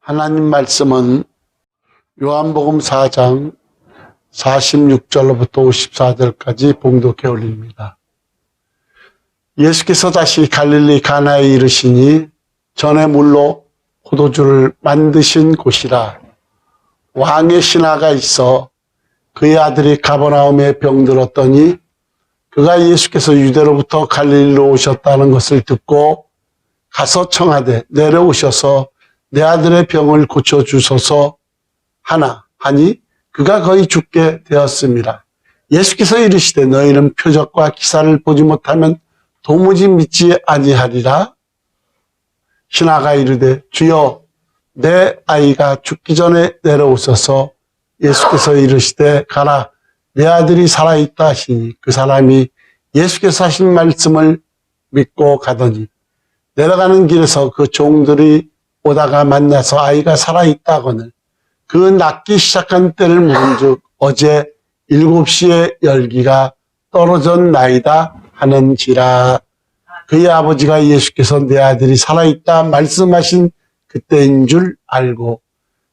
하나님 말씀은 요한복음 4장 46절로부터 54절까지 봉독해 올립니다. 예수께서 다시 갈릴리 가나에 이르시니 전에 물로 포도주를 만드신 곳이라. 왕의 신하가 있어 그의 아들이 가버나움에 병들었더니 그가 예수께서 유대로부터 갈릴리로 오셨다는 것을 듣고 가서 청하되 내려오셔서 내 아들의 병을 고쳐주소서 하니 그가 거의 죽게 되었습니다. 예수께서 이르시되 너희는 표적과 기사를 보지 못하면 도무지 믿지 아니하리라. 신하가 이르되 주여 내 아이가 죽기 전에 내려오소서. 예수께서 이르시되 가라 내 아들이 살아있다 하시니 그 사람이 예수께서 하신 말씀을 믿고 가더니 내려가는 길에서 그 종들이 오다가 만나서 아이가 살아있다 하거늘 그 낫기 시작한 때를 물은즉 어제 7시에 열기가 떨어졌나이다 하는지라. 그의 아버지가 예수께서 내 아들이 살아있다 말씀하신 그때인 줄 알고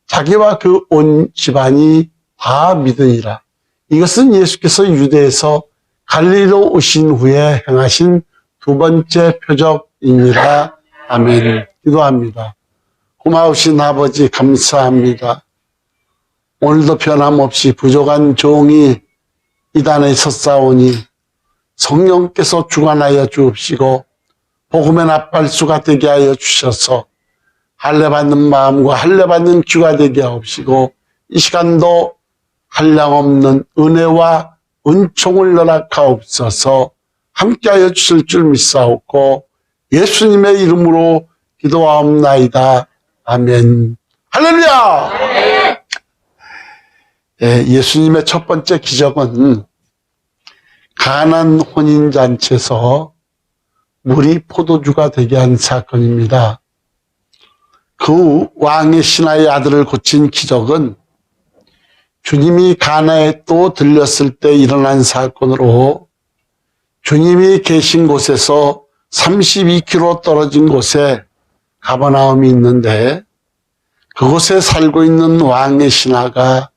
자기와 그 온 집안이 다 믿으니라. 이것은 예수께서 유대에서 갈릴리로 오신 후에 행하신 두 번째 표적이니라. 아멘. 기도합니다. 고마우신 아버지 감사합니다. 오늘도 변함없이 부족한 종이 이 단에 섰사오니 성령께서 주관하여 주옵시고 복음의 나팔수가 되게 하여 주셔서 할례받는 마음과 할례받는 귀가 되게 하옵시고 이 시간도 한량없는 은혜와 은총을 허락하옵소서. 함께하여 주실 줄 믿사옵고 예수님의 이름으로 기도하옵나이다. 아멘. 할렐루야! 예수님의 첫 번째 기적은 가나안 혼인잔치에서 물이 포도주가 되게 한 사건입니다. 그 후 왕의 신하의 아들을 고친 기적은 주님이 가나에 또 들렸을 때 일어난 사건으로 주님이 계신 곳에서 32km 떨어진 곳에 가버나움이 있는데 그곳에 살고 있는 왕의 신하가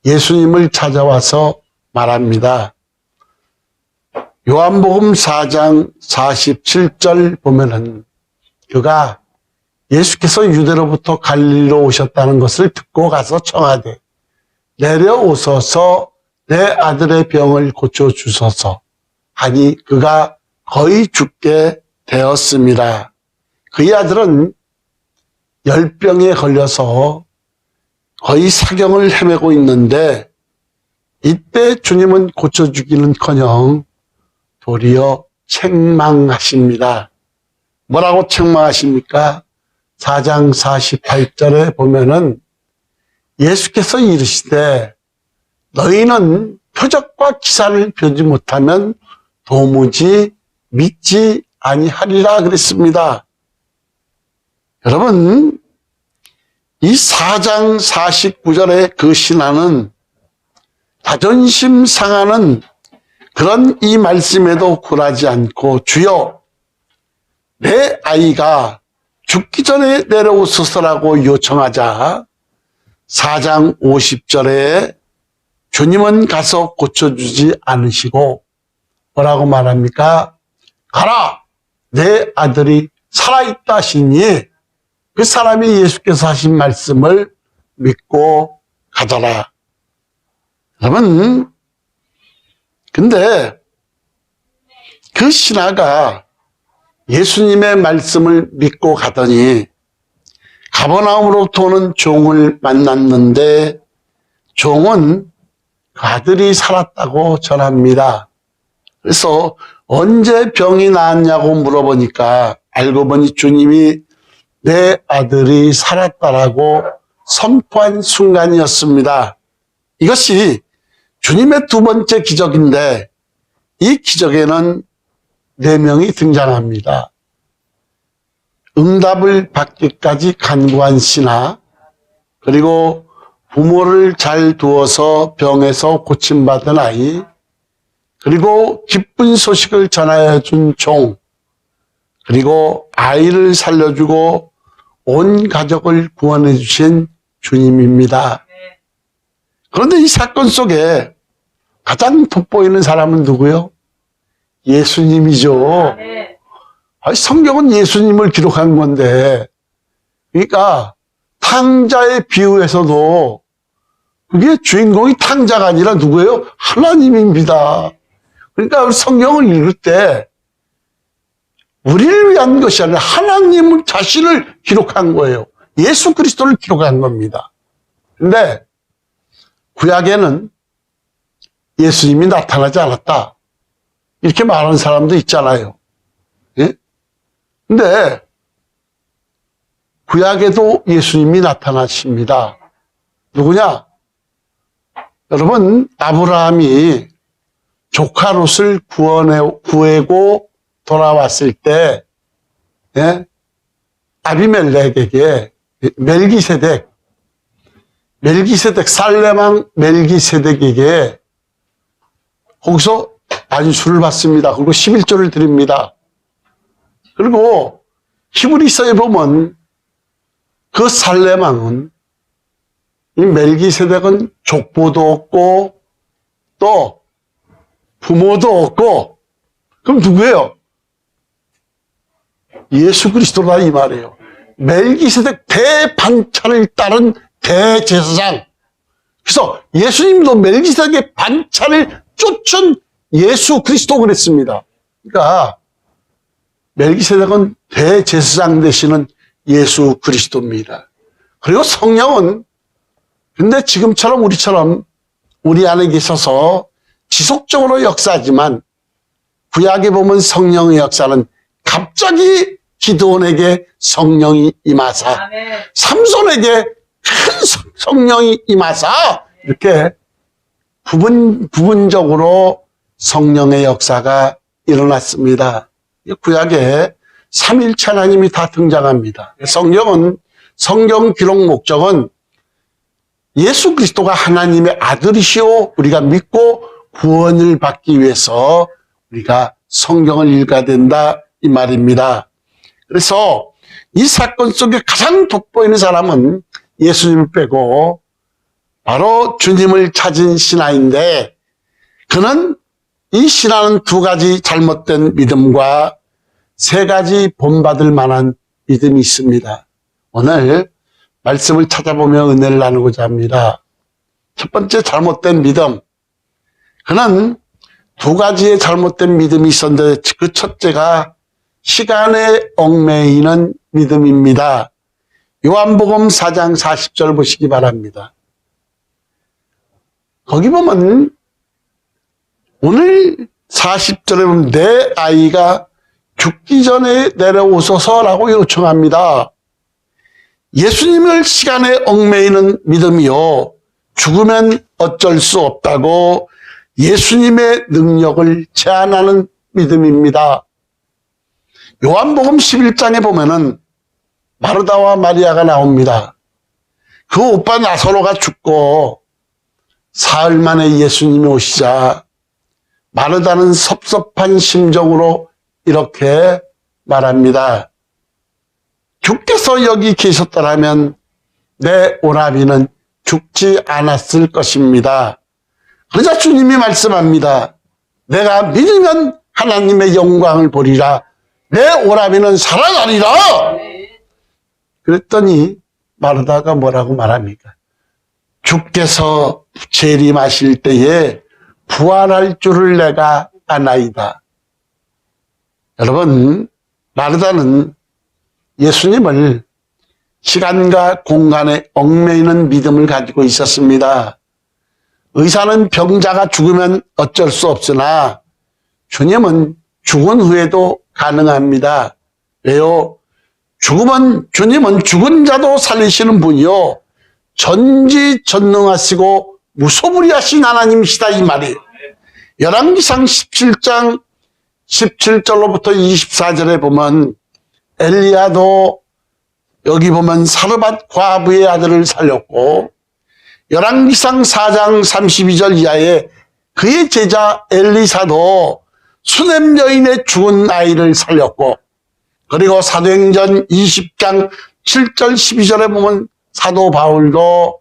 예수님을 찾아와서 말합니다. 요한복음 4장 47절 보면은 그가 예수께서 유대로부터 갈릴리로 오셨다는 것을 듣고 가서 청하되 내려오소서 내 아들의 병을 고쳐주소서 하니 그가 거의 죽게 되었습니다. 그의 아들은 열병에 걸려서 거의 사경을 헤매고 있는데 이때 주님은 고쳐주기는커녕 도리어 책망하십니다. 뭐라고 책망하십니까? 4장 48절에 보면은 예수께서 이르시되 너희는 표적과 기사를 보지 못하면 도무지 믿지 아니하리라 그랬습니다. 여러분, 이 4장 49절의 그 신하는 자존심 상하는 그런 이 말씀에도 굴하지 않고 주여 내 아이가 죽기 전에 내려오소서라고 요청하자 4장 50절에 주님은 가서 고쳐주지 않으시고 뭐라고 말합니까? 가라! 내 아들이 살아있다 하시니 그 사람이 예수께서 하신 말씀을 믿고 가더라. 여러분, 근데 그 신하가 예수님의 말씀을 믿고 가더니 가버나움으로부터 오는 종을 만났는데 종은 그 아들이 살았다고 전합니다. 그래서 언제 병이 나았냐고 물어보니까 알고 보니 주님이 내 아들이 살았다라고 선포한 순간이었습니다. 이것이 주님의 두 번째 기적인데 이 기적에는 4명이 등장합니다. 응답을 받기까지 간구한 신하, 그리고 부모를 잘 두어서 병에서 고침받은 아이, 그리고 기쁜 소식을 전하여 준 종, 그리고 아이를 살려주고 온 가족을 구원해 주신 주님입니다. 그런데 이 사건 속에 가장 돋보이는 사람은 누구요? 예수님이죠. 성경은 예수님을 기록한 건데, 그러니까 탕자의 비유에서도 그게 주인공이 탕자가 아니라 누구예요? 하나님입니다. 그러니까 성경을 읽을 때 우리를 위한 것이 아니라 하나님 자신을 기록한 거예요. 예수 그리스도를 기록한 겁니다. 근데 구약에는 예수님이 나타나지 않았다, 이렇게 말하는 사람도 있잖아요. 예? 근데 구약에도 예수님이 나타나십니다. 누구냐? 여러분, 아브라함이 조카 롯을 구하고 돌아왔을 때, 예? 아비멜렉에게 멜기세덱 살레망 멜기세덱에게 거기서 안수를 받습니다. 그리고 11조를 드립니다. 그리고 히브리서에 보면 그 살레망은, 이 멜기세덱은 족보도 없고 또 부모도 없고, 그럼 누구예요? 예수 그리스도다 이 말이에요. 멜기세덱 대반찬을 따른 대제사장. 그래서 예수님도 멜기세덱의 반찬을 쫓은 예수 그리스도 그랬습니다. 그러니까 멜기세덱은 대제사장 되시는 예수 그리스도입니다. 그리고 성령은 근데 지금처럼 우리처럼 우리 안에 계셔서 지속적으로 역사하지만, 구약에 보면 성령의 역사는 갑자기 기드온에게 성령이 임하사, 삼손에게 큰 성령이 임하사, 이렇게 부분적으로 성령의 역사가 일어났습니다. 구약에 삼일체 하나님이 다 등장합니다. 성경 기록 목적은 예수 그리스도가 하나님의 아들이시오 우리가 믿고 구원을 받기 위해서 우리가 성경을 읽어야 된다 이 말입니다. 그래서 이 사건 속에 가장 돋보이는 사람은 예수님을 빼고 바로 주님을 찾은 신하인데, 그는 이 신하는 두 가지 잘못된 믿음과 세 가지 본받을 만한 믿음이 있습니다. 오늘 말씀을 찾아보며 은혜를 나누고자 합니다. 첫 번째 잘못된 믿음. 그는 두 가지의 잘못된 믿음이 있었는데 그 첫째가 시간에 얽매이는 믿음입니다. 요한복음 4장 40절 보시기 바랍니다. 거기 보면 오늘 40절에 보면 내 아이가 죽기 전에 내려오소서라고 요청합니다. 예수님을 시간에 얽매이는 믿음이요, 죽으면 어쩔 수 없다고 예수님의 능력을 제한하는 믿음입니다. 요한복음 11장에 보면은 마르다와 마리아가 나옵니다. 그 오빠 나사로가 죽고 사흘 만에 예수님이 오시자 마르다는 섭섭한 심정으로 이렇게 말합니다. 주께서 여기 계셨더라면 내 오라비는 죽지 않았을 것입니다. 그러자 주님이 말씀합니다. 내가 믿으면 하나님의 영광을 보리라. 내 오라비는 살아나리라. 그랬더니 마르다가 뭐라고 말합니까? 주께서 재림하실 때에 부활할 줄을 내가 아나이다. 여러분, 마르다는 예수님을 시간과 공간에 얽매이는 믿음을 가지고 있었습니다. 의사는 병자가 죽으면 어쩔 수 없으나 주님은 죽은 후에도 가능합니다. 왜요? 주님은 죽은 자도 살리시는 분이요, 전지전능하시고 무소불위하신 하나님이시다 이 말이에요. 열왕기상 17장 17절로부터 24절에 보면 엘리야도 여기 보면 사르밧 과부의 아들을 살렸고, 열왕기상 4장 32절 이하에 그의 제자 엘리사도 수넴 여인의 죽은 아이를 살렸고, 그리고 사도행전 20장 7절 12절에 보면 사도 바울도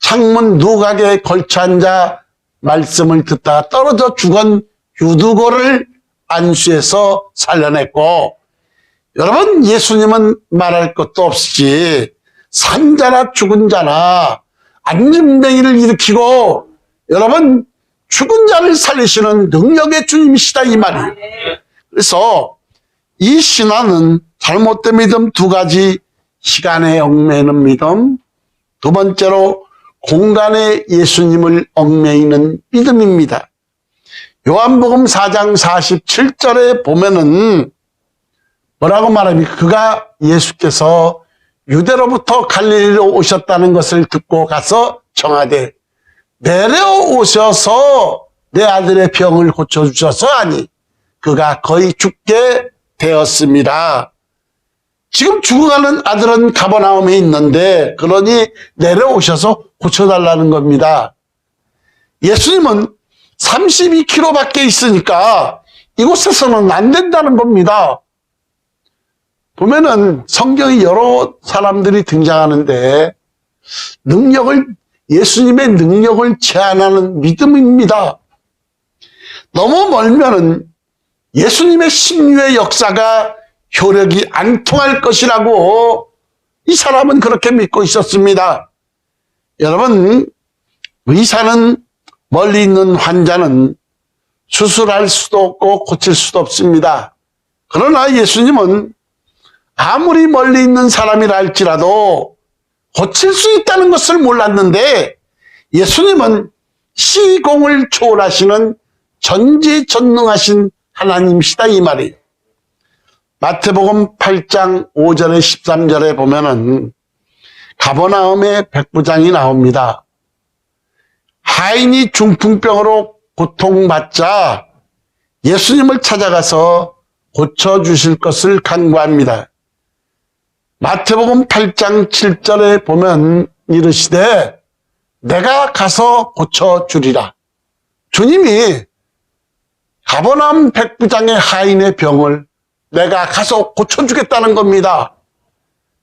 창문 누각에 걸쳐 앉아 말씀을 듣다가 떨어져 죽은 유두고를 안수해서 살려냈고, 여러분 예수님은 말할 것도 없이 산자나 죽은 자나 안진뱅이를 일으키고 여러분 죽은 자를 살리시는 능력의 주님이시다 이 말이에요. 그래서 이 신앙은 잘못된 믿음 두 가지, 시간에 얽매이는 믿음, 두 번째로 공간에 예수님을 얽매이는 믿음입니다. 요한복음 4장 47절에 보면은 뭐라고 말합니까? 그가 예수께서 유대로부터 갈릴리로 오셨다는 것을 듣고 가서 청하되 내려오셔서 내 아들의 병을 고쳐주셔서 하니 그가 거의 죽게 되었습니다. 지금 죽어가는 아들은 가버나움에 있는데 그러니 내려오셔서 고쳐달라는 겁니다. 예수님은 32km밖에 있으니까 이곳에서는 안 된다는 겁니다. 보면은 성경에 여러 사람들이 등장하는데 예수님의 능력을 제한하는 믿음입니다. 너무 멀면은 예수님의 신유의 역사가 효력이 안 통할 것이라고 이 사람은 그렇게 믿고 있었습니다. 여러분, 의사는 멀리 있는 환자는 수술할 수도 없고 고칠 수도 없습니다. 그러나 예수님은 아무리 멀리 있는 사람이라 할지라도 고칠 수 있다는 것을 몰랐는데 예수님은 시공을 초월하시는 전지전능하신 하나님이시다 이 말이에요. 마태복음 8장 5절에 13절에 보면은 가버나움의 백부장이 나옵니다. 하인이 중풍병으로 고통받자 예수님을 찾아가서 고쳐주실 것을 간구합니다. 마태복음 8장 7절에 보면 이르시되 내가 가서 고쳐주리라. 주님이 가버나움 백부장의 하인의 병을 내가 가서 고쳐주겠다는 겁니다.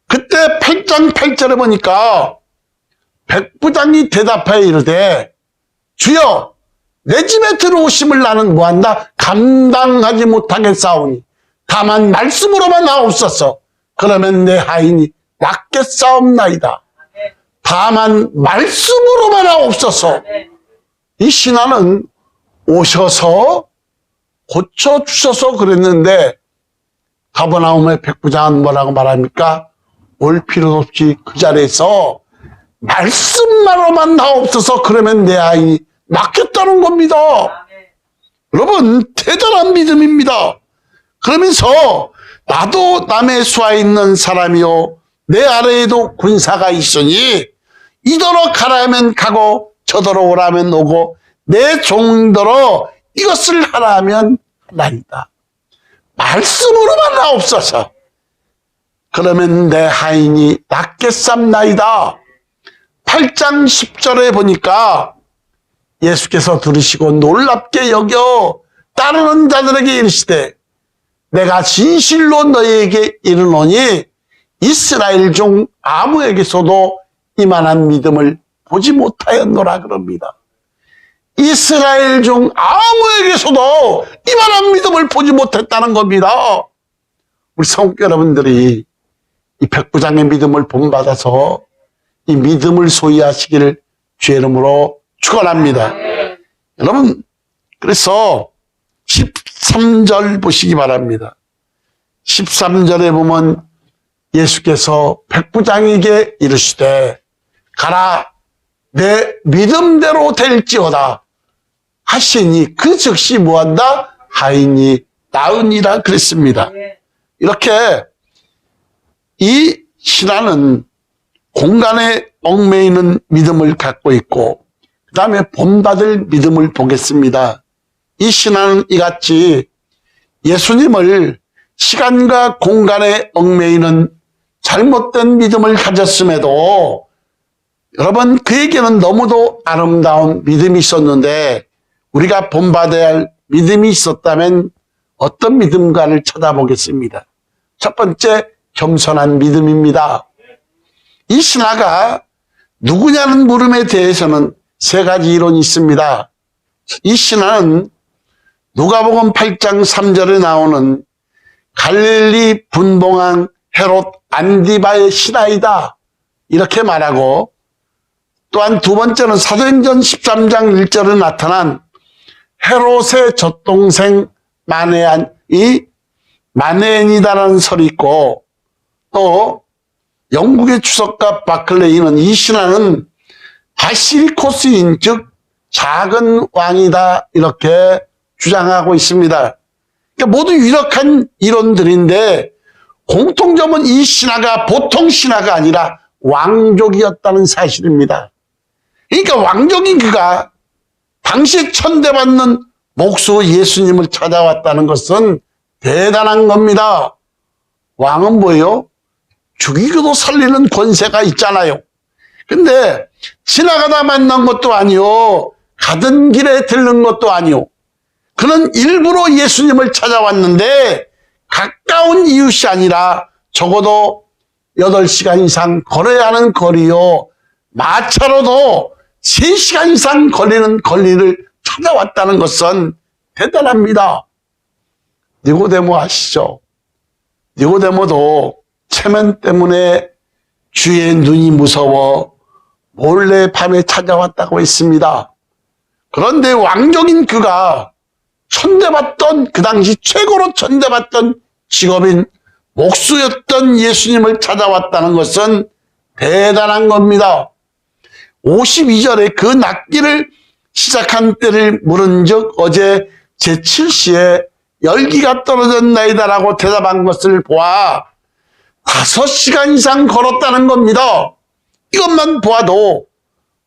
그때 8장 8절에 보니까 백부장이 대답하여 이르되 주여 내 집에 들어오심을 나는 뭐한다? 감당하지 못하겠사오니 다만 말씀으로만 나옵소서. 그러면 내 하인이 낫겠사옵나이다. 다만 말씀으로만 나옵소서. 이 신하는 오셔서 고쳐주셔서 그랬는데 가버나움의 백부장은 뭐라고 말합니까? 올 필요 없이 그 자리에서 말씀만으로만 나옵소서. 그러면 내 아이 낫겠다는 겁니다. 여러분 대단한 믿음입니다. 그러면서 나도 남의 수하에 있는 사람이요 내 아래에도 군사가 있으니 이더러 가라면 가고 저더러 오라면 오고 내 종더러 이것을 하라면 하나이다. 말씀으로만 나옵소서. 그러면 내 하인이 낫겠삼나이다. 8장 10절에 보니까 예수께서 들으시고 놀랍게 여겨 따르는 자들에게 이르시되 내가 진실로 너희에게 이르노니 이스라엘 중 아무에게서도 이만한 믿음을 보지 못하였노라 그럽니다. 이스라엘 중 아무에게서도 이만한 믿음을 보지 못했다는 겁니다. 우리 성도 여러분들이 이 백부장의 믿음을 본받아서 이 믿음을 소유하시기를 주의 이름으로 축원합니다. 여러분 그래서 13절 보시기 바랍니다. 13절에 보면 예수께서 백부장에게 이르시되 가라 내 믿음대로 될지어다 하시니 그 즉시 뭐한다? 하인이 나으니라 그랬습니다. 이렇게 이 신앙은 공간에 얽매이는 믿음을 갖고 있고 그 다음에 본받을 믿음을 보겠습니다. 이 신앙은 이같이 예수님을 시간과 공간에 얽매이는 잘못된 믿음을 가졌음에도 여러분 그에게는 너무도 아름다운 믿음이 있었는데 우리가 본받아야 할 믿음이 있었다면 어떤 믿음가를 쳐다보겠습니다. 첫 번째 겸손한 믿음입니다. 이 신하가 누구냐는 물음에 대해서는 세 가지 이론이 있습니다. 이 신하는 누가복음 8장 3절에 나오는 갈릴리 분봉왕 헤롯 안디바의 신하이다 이렇게 말하고, 또한 두 번째는 사도행전 13장 1절에 나타난 헤롯의 젖동생 마네안이다라는 설이 있고, 또 영국의 주석가 바클레이는 이 신하는 바시리코스인 즉 작은 왕이다 이렇게 주장하고 있습니다. 그러니까 모두 유력한 이론들인데 공통점은 이 신하가 보통 신하가 아니라 왕족이었다는 사실입니다. 그러니까 왕족인 그가 당시 천대받는 목수 예수님을 찾아왔다는 것은 대단한 겁니다. 왕은 뭐예요? 죽이고도 살리는 권세가 있잖아요. 근데 지나가다 만난 것도 아니요, 가던 길에 들른 것도 아니요, 그는 일부러 예수님을 찾아왔는데 가까운 이웃이 아니라 적어도 8시간 이상 걸어야 하는 거리요, 마차로도 3시간 이상 걸리는 거리를 찾아왔다는 것은 대단합니다. 니고데모 아시죠? 니고데모도 체면 때문에 주의 눈이 무서워 몰래 밤에 찾아왔다고 했습니다. 그런데 왕족인 그가 천대받던, 그 당시 최고로 천대받던 직업인 목수였던 예수님을 찾아왔다는 것은 대단한 겁니다. 52절에 그 낫기를 시작한 때를 물은즉 어제 제7시에 열기가 떨어졌나이다라고 대답한 것을 보아 5시간 이상 걸었다는 겁니다. 이것만 보아도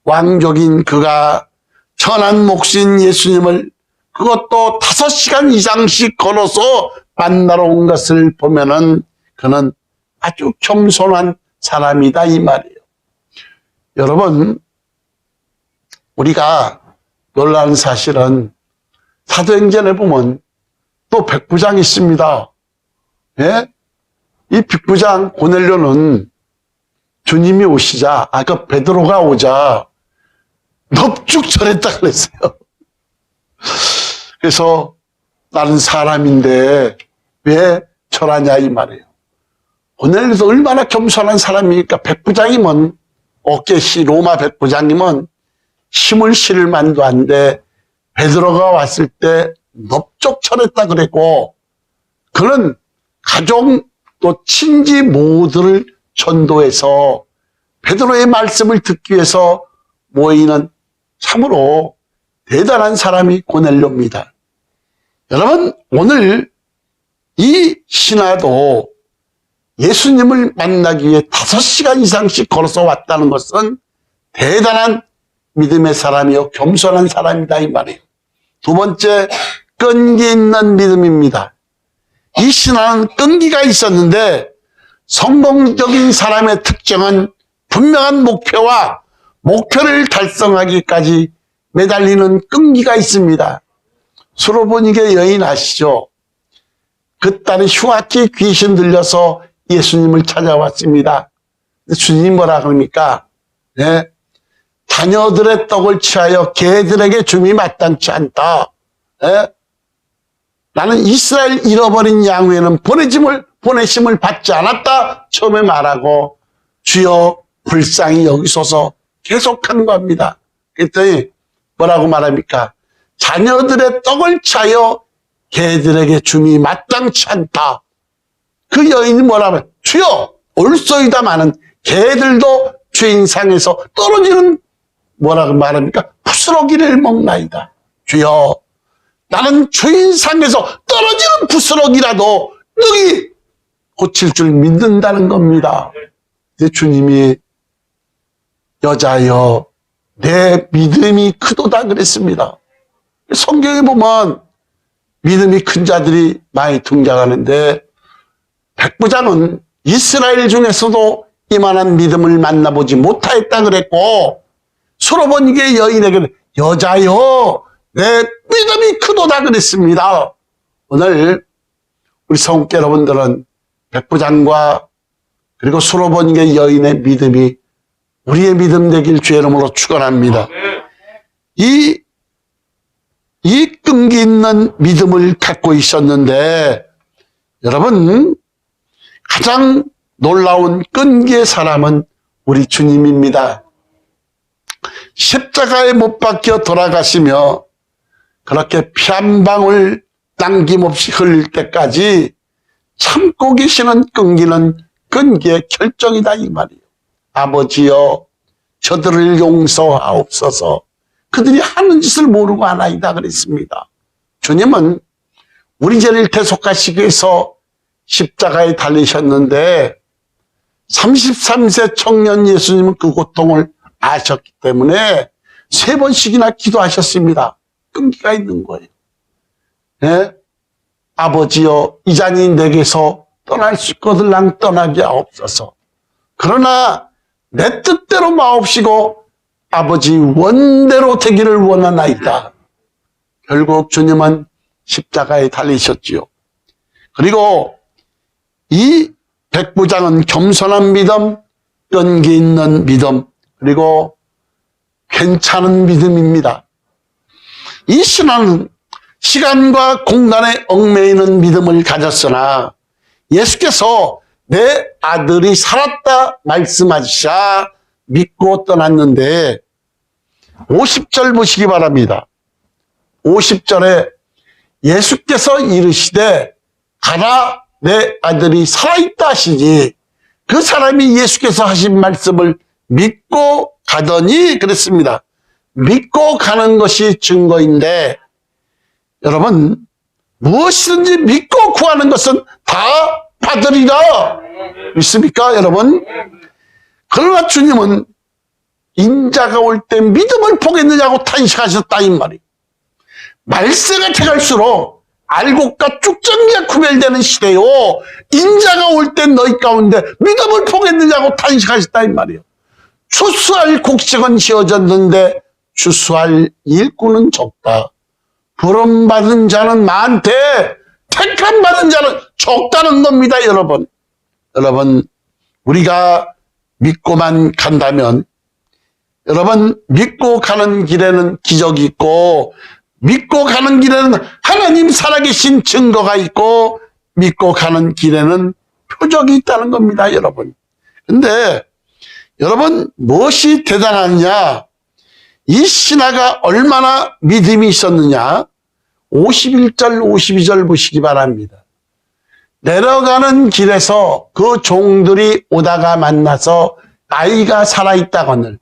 왕족인 그가 천한 목수인 예수님을 그것도 5시간 이상씩 걸어서 만나러 온 것을 보면은 그는 아주 겸손한 사람이다 이 말이에요. 여러분, 우리가 놀라는 사실은 사도행전에 보면 또 백부장이 있습니다. 예? 이 백부장 고넬료는 주님이 오시자, 그 베드로가 오자 넙죽 절했다 그랬어요. 그래서 나는 사람인데 왜 절하냐 이 말이에요. 고넬료도 얼마나 겸손한 사람이니까 백부장이면 어깨시 로마 백부장이면 힘을 실을 만도 안 돼. 베드로가 왔을 때 넙죽 절했다 그랬고, 그는 가족 또 친지 모두를 전도해서 베드로의 말씀을 듣기 위해서 모이는 참으로 대단한 사람이 고넬료입니다. 여러분, 오늘 이 신하도 예수님을 만나기 위해 5시간 이상씩 걸어서 왔다는 것은 대단한 믿음의 사람이요, 겸손한 사람이다 이 말이에요. 두 번째, 끈기 있는 믿음입니다. 이 신하는 끈기가 있었는데 성공적인 사람의 특징은 분명한 목표와 목표를 달성하기까지 매달리는 끈기가 있습니다. 수로보니게 여인 아시죠? 그 딸이 흉악히 귀신 들려서 예수님을 찾아왔습니다. 주님이 뭐라 그럽니까? 네? 자녀들의 떡을 취하여 개들에게 줌이 마땅치 않다. 네? 나는 이스라엘 잃어버린 양 외에는 보내심을 받지 않았다 처음에 말하고 주여 불쌍히 여기소서 계속한 겁니다. 그랬더니 뭐라고 말합니까? 자녀들의 떡을 취하여 개들에게 줌이 마땅치 않다. 그 여인이 뭐라면 주여 올소이다마는 개들도 주인상에서 떨어지는 뭐라고 말합니까? 부스러기를 먹나이다. 주여 나는 주인상에서 떨어지는 부스러기라도 너희 고칠 줄 믿는다는 겁니다. 근데 주님이 여자여 내 믿음이 크도다 그랬습니다. 성경에 보면 믿음이 큰 자들이 많이 등장하는데 백부장은 이스라엘 중에서도 이만한 믿음을 만나보지 못하였다 그랬고, 수로보니게 여인에게 여자여 내 믿음이 크도다 그랬습니다. 오늘 우리 성도 여러분들은 백부장과 그리고 수로번개 여인의 믿음이 우리의 믿음 되길 주의 이름으로 축원합니다. 이 끈기 있는 믿음을 갖고 있었는데 여러분 가장 놀라운 끈기의 사람은 우리 주님입니다. 십자가에 못 박혀 돌아가시며 그렇게 피 한 방울 남김없이 흘릴 때까지 참고 계시는 끈기는 끈기의 결정이다 이 말이에요. 아버지여 저들을 용서하옵소서. 그들이 하는 짓을 모르고 하나이다 그랬습니다. 주님은 우리 죄를 대속하시기 위해서 십자가에 달리셨는데 33세 청년 예수님은 그 고통을 아셨기 때문에 3번씩이나 기도하셨습니다. 끈기가 있는 거예요. 네? 아버지여 이 잔이 내게서 떠날 수 있거들랑 떠나게 하옵소서. 그러나 내 뜻대로 마옵시고 아버지 원대로 되기를 원하나이다. 결국 주님은 십자가에 달리셨지요. 그리고 이 백부장은 겸손한 믿음, 끈기 있는 믿음, 그리고 괜찮은 믿음입니다. 이 신앙은 시간과 공간에 얽매이는 믿음을 가졌으나 예수께서 내 아들이 살았다 말씀하시자 믿고 떠났는데 50절 보시기 바랍니다. 50절에 예수께서 이르시되 가라 내 아들이 살아있다 하시니 그 사람이 예수께서 하신 말씀을 믿고 가더니 그랬습니다. 믿고 가는 것이 증거인데 여러분 무엇이든지 믿고 구하는 것은 다 받으리라. 믿습니까 여러분? 그러나 주님은 인자가 올 때 믿음을 보겠느냐고 탄식하셨다 이 말이에요. 말세가 돼갈수록 알곡과 쭉정이가 구별되는 시대요. 인자가 올 때 너희 가운데 믿음을 보겠느냐고 탄식하셨다 이 말이에요. 추수할 곡식은 지어졌는데 추수할 일꾼은 적다. 부름받은 자는 많대 택함 받은 자는 적다는 겁니다. 여러분 우리가 믿고만 간다면 여러분 믿고 가는 길에는 기적이 있고 믿고 가는 길에는 하나님 살아계신 증거가 있고 믿고 가는 길에는 표적이 있다는 겁니다. 여러분 근데 여러분 무엇이 대단하냐 이 신하가 얼마나 믿음이 있었느냐 51절 52절 보시기 바랍니다. 내려가는 길에서 그 종들이 오다가 만나서 아이가 살아있다거늘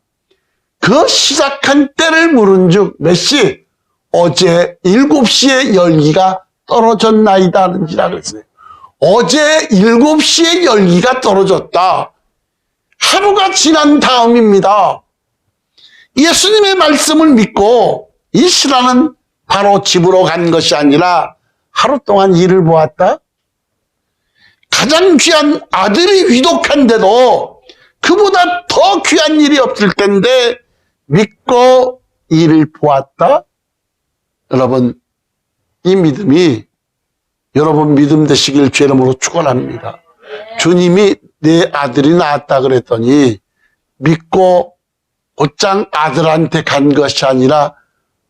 그 시작한 때를 물은즉 몇 시? 어제 7시에 열기가 떨어졌나이다 하는지라 그랬어요. 어제 7시에 열기가 떨어졌다. 하루가 지난 다음입니다. 예수님의 말씀을 믿고 이 신하는 바로 집으로 간 것이 아니라 하루 동안 일을 보았다. 가장 귀한 아들이 위독한데도 그보다 더 귀한 일이 없을 텐데 믿고 일을 보았다. 여러분 이 믿음이 여러분 믿음 되시길 주의 이름으로 축원합니다. 주님이 내 아들이 나았다 그랬더니 믿고 곧장 아들한테 간 것이 아니라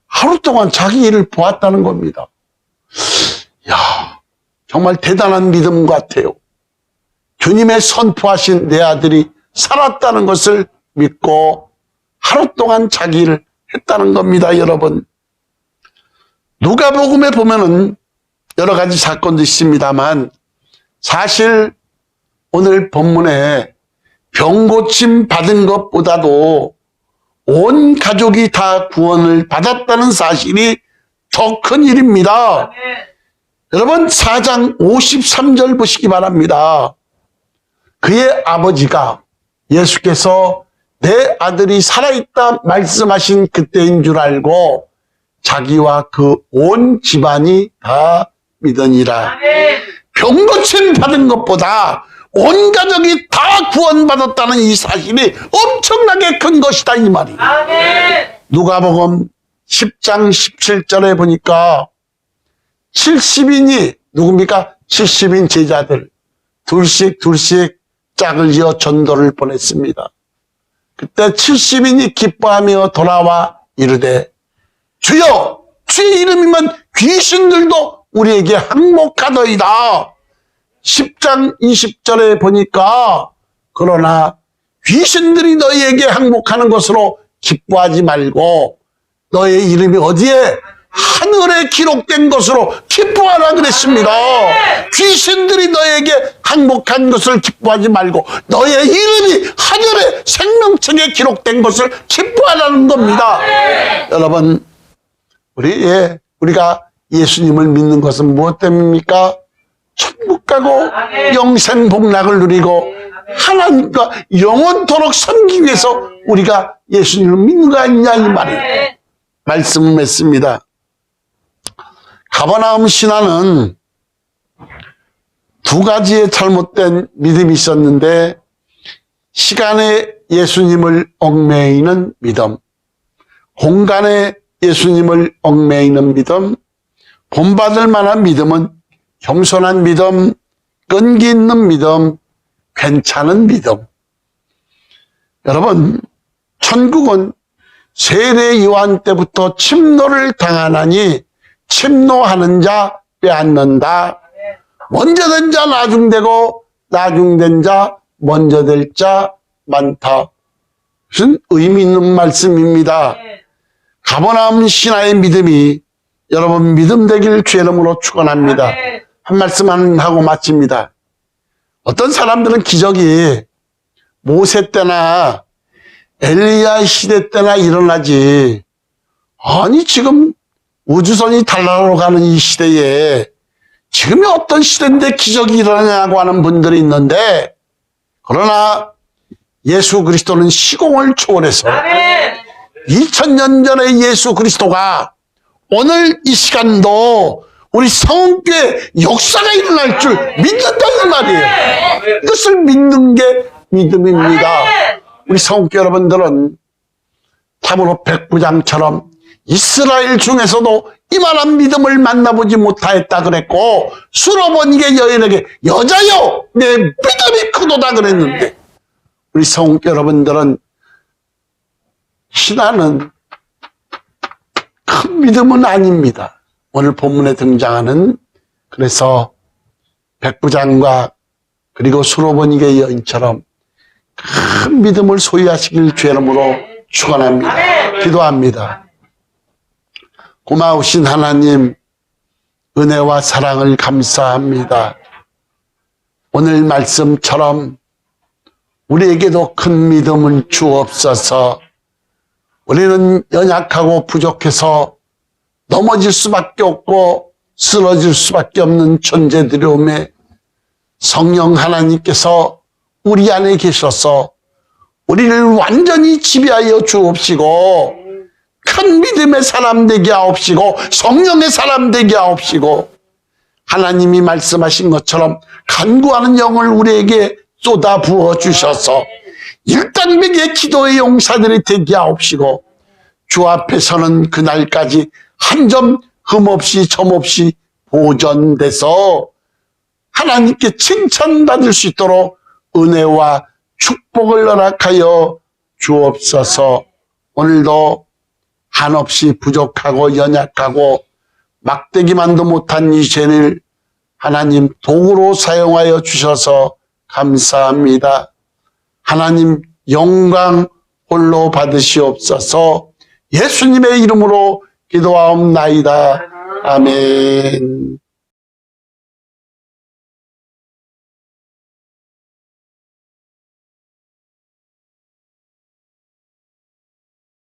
하루 동안 자기 일을 보았다는 겁니다. 야, 정말 대단한 믿음 같아요. 주님의 선포하신 내 아들이 살았다는 것을 믿고 하루 동안 자기 일을 했다는 겁니다. 여러분 누가복음에 보면은 여러 가지 사건도 있습니다만 사실 오늘 본문에 병고침 받은 것보다도 온 가족이 다 구원을 받았다는 사실이 더 큰 일입니다. 여러분 4장 53절 보시기 바랍니다. 그의 아버지가 예수께서 내 아들이 살아있다 말씀하신 그때인 줄 알고 자기와 그 온 집안이 다 믿으니라. 병고침 받은 것보다 온 가족이 다 구원받았다는 이 사실이 엄청나게 큰 것이다 이 말이에요. 누가복음 10장 17절에 보니까 70인이 누굽니까? 70인 제자들 둘씩 짝을 지어 전도를 보냈습니다. 그때 70인이 기뻐하며 돌아와 이르되 주여 주의 이름이면 귀신들도 우리에게 항목하더이다. 10장 20절에 보니까 그러나 귀신들이 너희에게 항목하는 것으로 기뻐하지 말고 너의 이름이 어디에? 하늘에 기록된 것으로 기뻐하라 그랬습니다. 귀신들이 너에게 항목한 것을 기뻐하지 말고 너의 이름이 하늘의 생명책에 기록된 것을 기뻐하라는 겁니다. 여러분, 우리가 예수님을 믿는 것은 무엇 때문입니까? 천국 가고 영생 복락을 누리고 하나님과 영원토록 섬기기 위해서 우리가 예수님을 믿는 거 아니냐 이 말이에요. 말씀을 맺습니다. 가버나움 신화는 두 가지의 잘못된 믿음이 있었는데, 시간에 예수님을 얽매이는 믿음, 공간에 예수님을 얽매이는 믿음, 본받을 만한 믿음은 겸손한 믿음, 끈기 있는 믿음, 괜찮은 믿음. 여러분, 천국은 세례 요한 때부터 침노를 당하나니 침노하는 자 빼앗는다. 먼저 된 자 나중되고 나중된 자 먼저 될 자 많다. 무슨 의미 있는 말씀입니다. 가버나움 신화의 믿음이 여러분 믿음 되길 주의 이름으로 축원합니다. 한 말씀만 하고 마칩니다. 어떤 사람들은 기적이 모세 때나 엘리야 시대 때나 일어나지, 아니 지금 우주선이 달나라로 가는 이 시대에 지금이 어떤 시대인데 기적이 일어나냐고 하는 분들이 있는데, 그러나 예수 그리스도는 시공을 초월해서 2000년 전에 예수 그리스도가 오늘 이 시간도 우리 성교회 역사가 일어날 줄 믿는다 이 말이에요. 이것을 믿는 게 믿음입니다. 우리 성교 여러분들은 참으로 백부장처럼 이스라엘 중에서도 이만한 믿음을 만나보지 못하였다 그랬고, 수로보니게 여인에게 여자여 내 믿음이 크도다 그랬는데, 우리 성교 여러분들은 신앙은 큰 믿음은 아닙니다. 오늘 본문에 등장하는, 그래서 백부장과 그리고 수로보니게 여인처럼 큰 믿음을 소유하시길 주의 이름으로 축원합니다. 기도합니다. 고마우신 하나님, 은혜와 사랑을 감사합니다. 오늘 말씀처럼 우리에게도 큰 믿음을 주옵소서. 우리는 연약하고 부족해서 넘어질 수밖에 없고 쓰러질 수밖에 없는 존재들이오매, 성령 하나님께서 우리 안에 계셔서 우리를 완전히 지배하여 주옵시고 큰 믿음의 사람 되게 하옵시고 성령의 사람 되게 하옵시고, 하나님이 말씀하신 것처럼 간구하는 영을 우리에게 쏟아 부어 주셔서 일단백의 기도의 용사들이 되게 하옵시고, 주 앞에서는 그날까지 한 점 흠없이 점없이 보존돼서 하나님께 칭찬받을 수 있도록 은혜와 축복을 허락하여 주옵소서. 오늘도 한없이 부족하고 연약하고 막대기만도 못한 이 죄를 하나님 도구로 사용하여 주셔서 감사합니다. 하나님 영광 홀로 받으시옵소서. 예수님의 이름으로 기도하옵나이다. 아멘.